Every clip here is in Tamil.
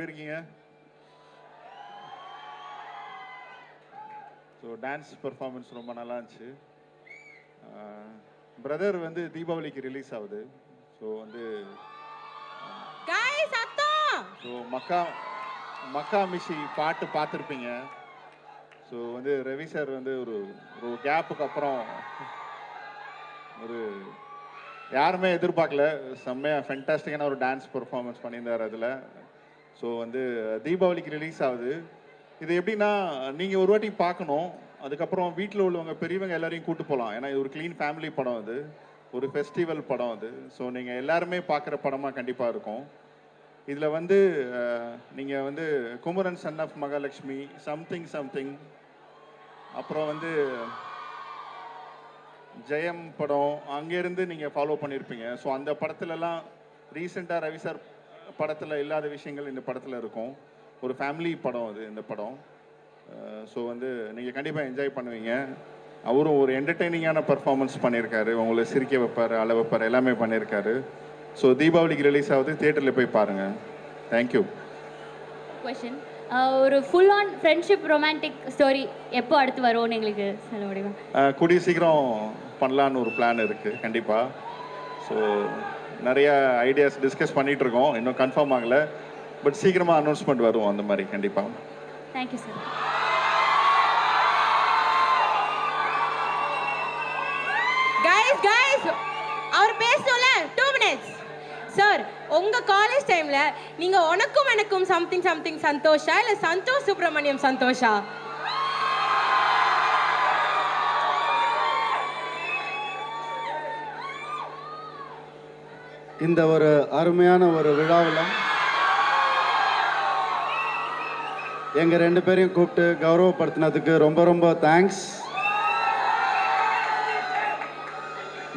இருக்கீங்க? ஸோ டான்ஸ் பெர்ஃபார்மன்ஸ் ரொம்ப நல்லா இருந்துச்சு. பிரதர் வந்து தீபாவளிக்கு ரிலீஸ் ஆகுது. ஸோ வந்து ஸோ மக்கா மிஷி பாட்டு பார்த்துருப்பீங்க. ஸோ வந்து ரவி சார் வந்து ஒரு கேப்புக்கு அப்புறம் ஒரு யாருமே எதிர்பார்க்கல, செம்மையாக ஃபென்டாஸ்டிக்கான ஒரு டான்ஸ் பெர்ஃபார்மன்ஸ் பண்ணியிருந்தார் அதில். ஸோ வந்து தீபாவளிக்கு ரிலீஸ் ஆகுது. இது எப்படின்னா, நீங்கள் ஒரு வாட்டி பார்க்கணும், அதுக்கப்புறம் வீட்டில் உள்ளவங்க பெரியவங்க எல்லாரையும் கூட்டு போகலாம். ஏன்னா இது ஒரு க்ளீன் ஃபேமிலி படம், அது ஒரு ஃபெஸ்டிவல் படம் அது. ஸோ நீங்கள் எல்லாருமே பார்க்குற படமாக கண்டிப்பாக இருக்கும். இதில் வந்து நீங்கள் வந்து Kumaran son of Mahalakshmi, something, அப்புறம் வந்து ஜெயம் படம் அங்கேருந்து நீங்கள் ஃபாலோ பண்ணியிருப்பீங்க. ஸோ அந்த படத்துலலாம் ரீசெண்டாக ரவி சார் படத்தில் இல்லாத விஷயங்கள் இந்த படத்தில் இருக்கும். ஒரு ஃபேமிலி படம் அது இந்த படம். ஸோ வந்து நீங்கள் கண்டிப்பாக என்ஜாய் பண்ணுவீங்க. அவரும் ஒரு என்டர்டெய்னிங்கான பர்ஃபார்மன்ஸ் பண்ணியிருக்காரு, உங்களை சிரிக்க வைப்பார், அழ வைப்பார், எல்லாமே பண்ணியிருக்காரு. ஸோ தீபாவளிக்கு ரிலீஸ் ஆகுது, தியேட்டரில் போய் பாருங்கள். தேங்க்யூ. கொஷின், ஒரு full on friendship romantic story எப்போ அடுத்து வரும்னு எங்களுக்கு சொல்ல முடியுமா? கூடிய சீக்கிரம் பண்ணலான்னு ஒரு பிளான் இருக்குது கண்டிப்பாக. ஸோ நிறையா ஐடியாஸ் டிஸ்கஸ் பண்ணிகிட்டு இருக்கோம், இன்னும் கன்ஃபார்ம் ஆகலை. பட் சீக்கிரமாக அனௌன்ஸ்மெண்ட் வரும் அந்த மாதிரி கண்டிப்பாக. Thank you sir. கைஸ் அவர் பேசணும்ல 2 minutes சார். உங்க காலேஜ் டைம்ல நீங்க உனக்கும் எனக்கும் சம்திங் சந்தோஷா இல்ல சந்தோஷ் சுப்ரமணியம் சந்தோஷா? இந்த ஒரு அருமையான ஒரு விழாவில் எங்கள் 2 பேரையும் கூப்பிட்டு கௌரவப்படுத்தினதுக்கு ரொம்ப ரொம்ப தேங்க்ஸ்.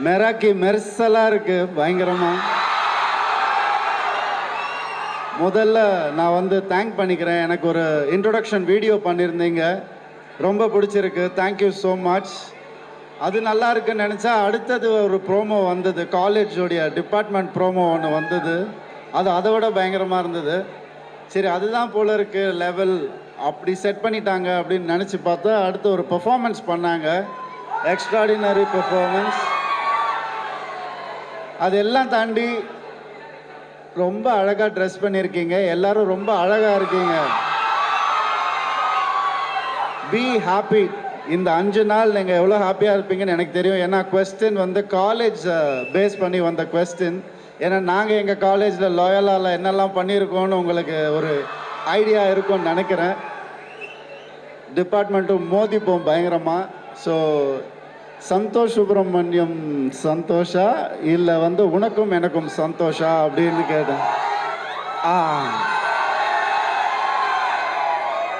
மெராக்கி மெர்சலாக இருக்குது பயங்கரமாக. முதல்ல நான் வந்து தேங்க் பண்ணிக்கிறேன். எனக்கு ஒரு இன்ட்ரொடக்ஷன் வீடியோ பண்ணியிருந்தீங்க, ரொம்ப பிடிச்சிருக்கு, தேங்க்யூ ஸோ மச். அது நல்லா இருக்குன்னு நினச்சா அடுத்தது ஒரு ப்ரோமோ வந்தது, காலேஜோடைய டிபார்ட்மெண்ட் ப்ரோமோ ஒன்று வந்தது. அது அதை விட பயங்கரமாக இருந்தது. சரி அதுதான் போல இருக்கு லெவல், அப்படி செட் பண்ணிட்டாங்க அப்படின்னு நினச்சி பார்த்தா அடுத்து ஒரு பெர்ஃபார்மன்ஸ் பண்ணாங்க, எக்ஸ்ட்ராடினரி பெர்ஃபார்மன்ஸ். அதெல்லாம் தாண்டி ரொம்ப அழகாக ட்ரெஸ் பண்ணியிருக்கீங்க, எல்லாரும் ரொம்ப அழகாக இருக்கீங்க. Be happy. இந்த 5 நாள் நீங்கள் எவ்வளோ ஹாப்பியாக இருப்பீங்கன்னு எனக்கு தெரியும். ஏன்னா கொஸ்டின் வந்து காலேஜ் பேஸ் பண்ணி வந்த கொஸ்டின். ஏன்னா நாங்கள் எங்கள் காலேஜில் லாயலால் என்னெல்லாம் பண்ணியிருக்கோன்னு உங்களுக்கு ஒரு ஐடியா இருக்கும்னு நினைக்கிறேன். டிபார்ட்மெண்ட்டும் மோதிப்போம் பயங்கரமாக. ஸோ சந்தோஷ் சுப்ரமணியம் சந்தோஷா இல்லை வந்து உனக்கும் எனக்கும் சந்தோஷா அப்படின்னு கேட்டேன்.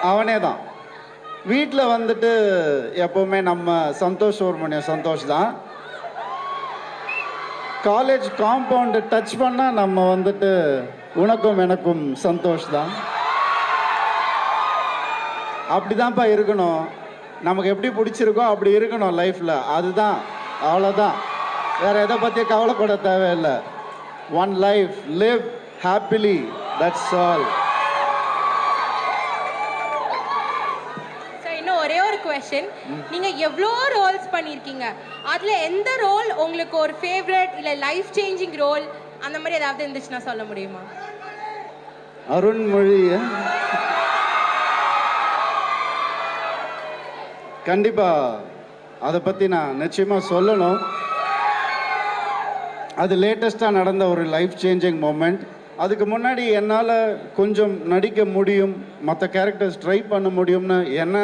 அவனே தான். வீட்டில் வந்துட்டு எப்போவுமே நம்ம சந்தோஷ் சுப்ரமணியம் சந்தோஷ் தான். காலேஜ் காம்பவுண்டு டச் பண்ணால் நம்ம வந்துட்டு உனக்கும் எனக்கும் சந்தோஷ் தான். அப்படி தான்ப்பா இருக்கணும், நமக்கு எப்படி பிடிச்சிருக்கோ அப்படி இருக்கணும் லைஃப்பில். அதுதான், அவ்வளோதான், வேறு எதை பற்றி கவலைப்பட தேவையில்லை. One life, live happily, that's all. ஒரே ஒரு क्वेश्चन, நீங்க எவ்வளோ ரோல்ஸ் பண்ணியிருக்கீங்க, அதுல எந்த ரோல் உங்களுக்கு ஒரு ஃபேவரட் இல்ல லைஃப் சேஞ்சிங் ரோல் அந்த மாதிரி ஏதாவது இருந்துச்சுன்னா சொல்ல முடியுமா? அருண்மொழி கண்டிப்பாக அதை பற்றி நான் நிச்சயமாக சொல்லணும். அது லேட்டஸ்ட்டாக நடந்த ஒரு லைஃப் சேஞ்சிங் மூமெண்ட். அதுக்கு முன்னாடி என்னால் கொஞ்சம் நடிக்க முடியும், மற்ற கேரக்டர்ஸ் ட்ரை பண்ண முடியும்னு என்ன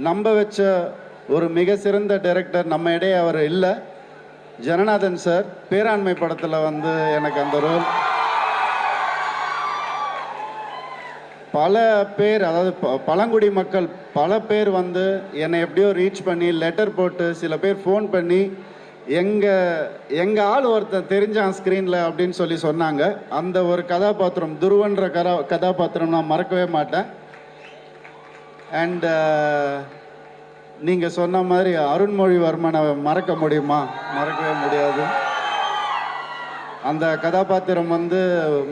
நம்ப வச்ச ஒரு மிக சிறந்த டைரக்டர் நம்ம இடையே அவர் இல்லை. ஜனநாதன் சார் பேராண்மை படத்தில் வந்து எனக்கு அந்த ரோல். பல பேர், அதாவது பழங்குடி மக்கள் பல பேர் வந்து என்னை எப்படியோ ரீச் பண்ணி லெட்டர் போட்டு, சில பேர் ஃபோன் பண்ணி எங்கள் ஆள் ஒருத்தன் தெரிஞ்சான் ஸ்க்ரீனில் அப்படின்னு சொல்லி சொன்னாங்க. அந்த ஒரு கதாபாத்திரம் துருவன்ற கதாபாத்திரம் நான் மறக்கவே மாட்டேன். அண்ட் நீங்கள் சொன்ன மாதிரி அருண்மொழிவர்மனை மறக்க முடியுமா? மறக்கவே முடியாது. அந்த கதாபாத்திரம் வந்து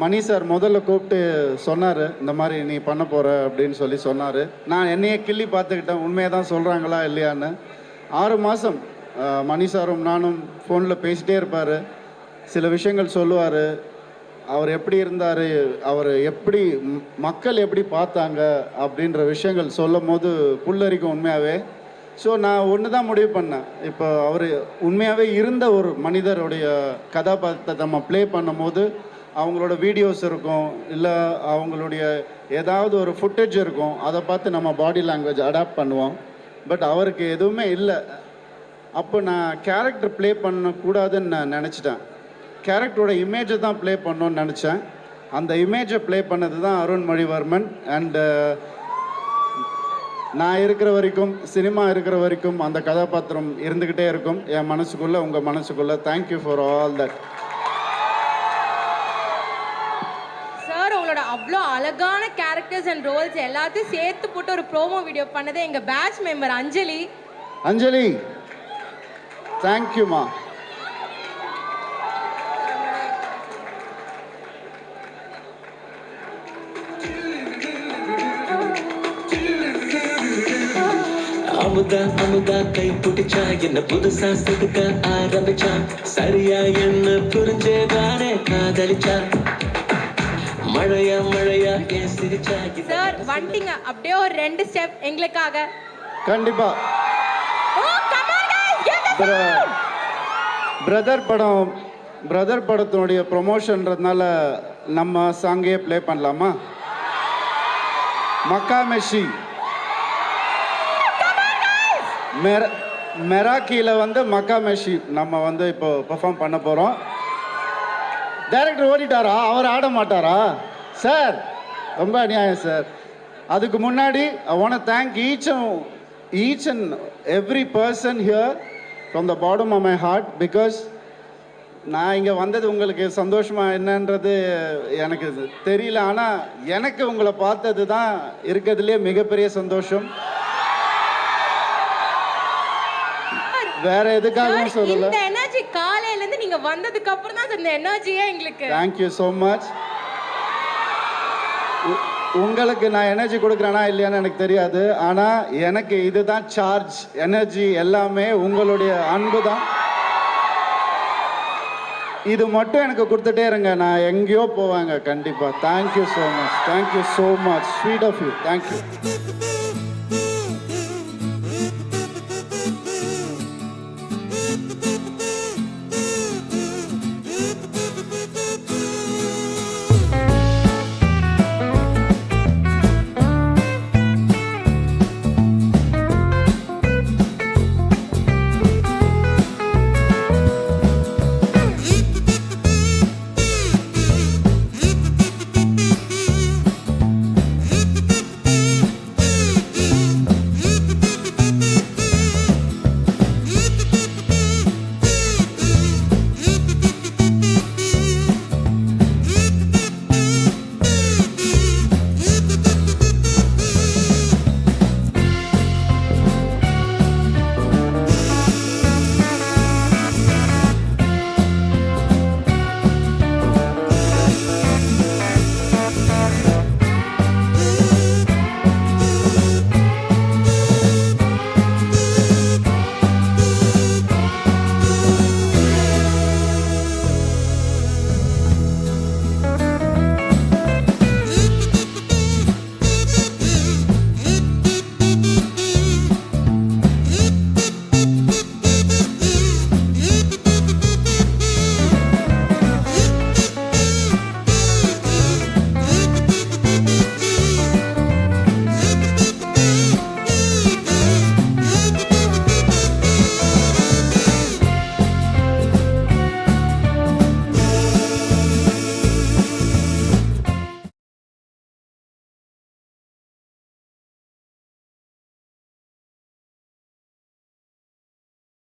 மணி சார் முதல்ல கூப்பிட்டு சொன்னார், இந்த மாதிரி நீ பண்ண போகிற அப்படின்னு சொல்லி சொன்னார். நான் என்னையே கிள்ளி பார்த்துக்கிட்டேன், உண்மையாக தான் சொல்கிறாங்களா இல்லையான்னு. 6 மாதம் மணி சாரும் நானும் ஃபோனில் பேசிகிட்டே இருப்பார், சில விஷயங்கள் சொல்லுவார். அவர் எப்படி இருந்தார், அவர் எப்படி மக்கள் எப்படி பார்த்தாங்க அப்படின்ற விஷயங்கள் சொல்லும் போது புல்லரிக்கும் உண்மையாகவே. ஸோ நான் ஒன்று தான் முடிவு பண்ணேன், இப்போ அவர் உண்மையாகவே இருந்த ஒரு மனிதருடைய கதாபாத்திரத்தை நம்ம ப்ளே பண்ணும்போது அவங்களோட வீடியோஸ் இருக்கும், இல்லை அவங்களுடைய ஏதாவது ஒரு ஃபுட்டேஜ் இருக்கும், அதை பார்த்து நம்ம பாடி லாங்குவேஜ் அடாப்ட் பண்ணுவோம். பட் அவருக்கு எதுவுமே இல்லை. அப்போ நான் கேரக்டர் ப்ளே பண்ணக்கூடாதுன்னு நான் நினச்சிட்டேன். கேரக்டரோட இமேஜை தான் ப்ளே பண்ணணும்னு நினச்சேன். அந்த இமேஜை ப்ளே பண்ணது தான் அருண்மொழிவர்மன். அண்டு நான் இருக்கிற வரைக்கும், சினிமா இருக்கிற வரைக்கும் அந்த கதாபாத்திரம் இருந்துக்கிட்டே இருக்கும் என் மனசுக்குள்ளே, உங்கள் மனசுக்குள்ளே. Thank you for all that. Sir, உங்களோட அவ்வளோ அழகான கேரக்டர்ஸ் அண்ட் ரோல்ஸ் எல்லாத்தையும் சேர்த்து போட்டு ஒரு ப்ரோமோ வீடியோ பண்ணதே எங்கள் பேட்ச் மெம்பர் அஞ்சலி. அஞ்சலி, தேங்க்யூம்மா. அமுதா கை பிடிச்சா, என்ன புதுசா செதுக்க ஆரம்பிச்சா, சரியா என்ன புரிஞ்சேதானே காதலிச்சா, மழையா ஏன் சிரிச்சா. சார் வந்துட்டீங்க, அப்படியே ஒரு 2 ஸ்டெப் எங்களுக்காக. கண்டிப்பா. பிரதர் படத்தினுடைய ப்ரொமோஷன்றதுனால நம்ம சாங்கே ப்ளே பண்ணலாமா? மக்கா மெஷி மெராக்கியில் வந்து மக்கா மெஷி நம்ம வந்து இப்போ பெர்ஃபார்ம் பண்ண போகிறோம். டைரக்டர் ஓடிட்டாரா? அவர் ஆட மாட்டாரா? சார், ரொம்ப அநியாயம் சார். அதுக்கு முன்னாடி I want to thank each and every person here from the bottom of my heart, because நான் இங்கே வந்தது உங்களுக்கு சந்தோஷமாக என்னன்றது எனக்கு தெரியல, ஆனால் எனக்கு உங்களை பார்த்தது தான் இருக்கிறதுலே மிகப்பெரிய சந்தோஷம். வேற எதுக்காகவும் சொல்லல. இந்த எனர்ஜி காலையில இருந்து நீங்க வந்ததுக்கு அப்புறம் தான் இந்த எனர்ஜியே எங்களுக்கு. Thank you so much. உங்களுக்கு நான் எனர்ஜி கொடுக்குறேனா இல்லையான்னு எனக்கு தெரியாது, ஆனால் எனக்கு இதுதான் சார்ஜ், எனர்ஜி எல்லாமே உங்களுடைய அன்பு தான். இது மட்டும் எனக்கு கொடுத்துட்டே இருங்க, நான் எங்கேயோ போவாங்க கண்டிப்பாக. Thank you so much, thank you so much, sweet of you, thank you.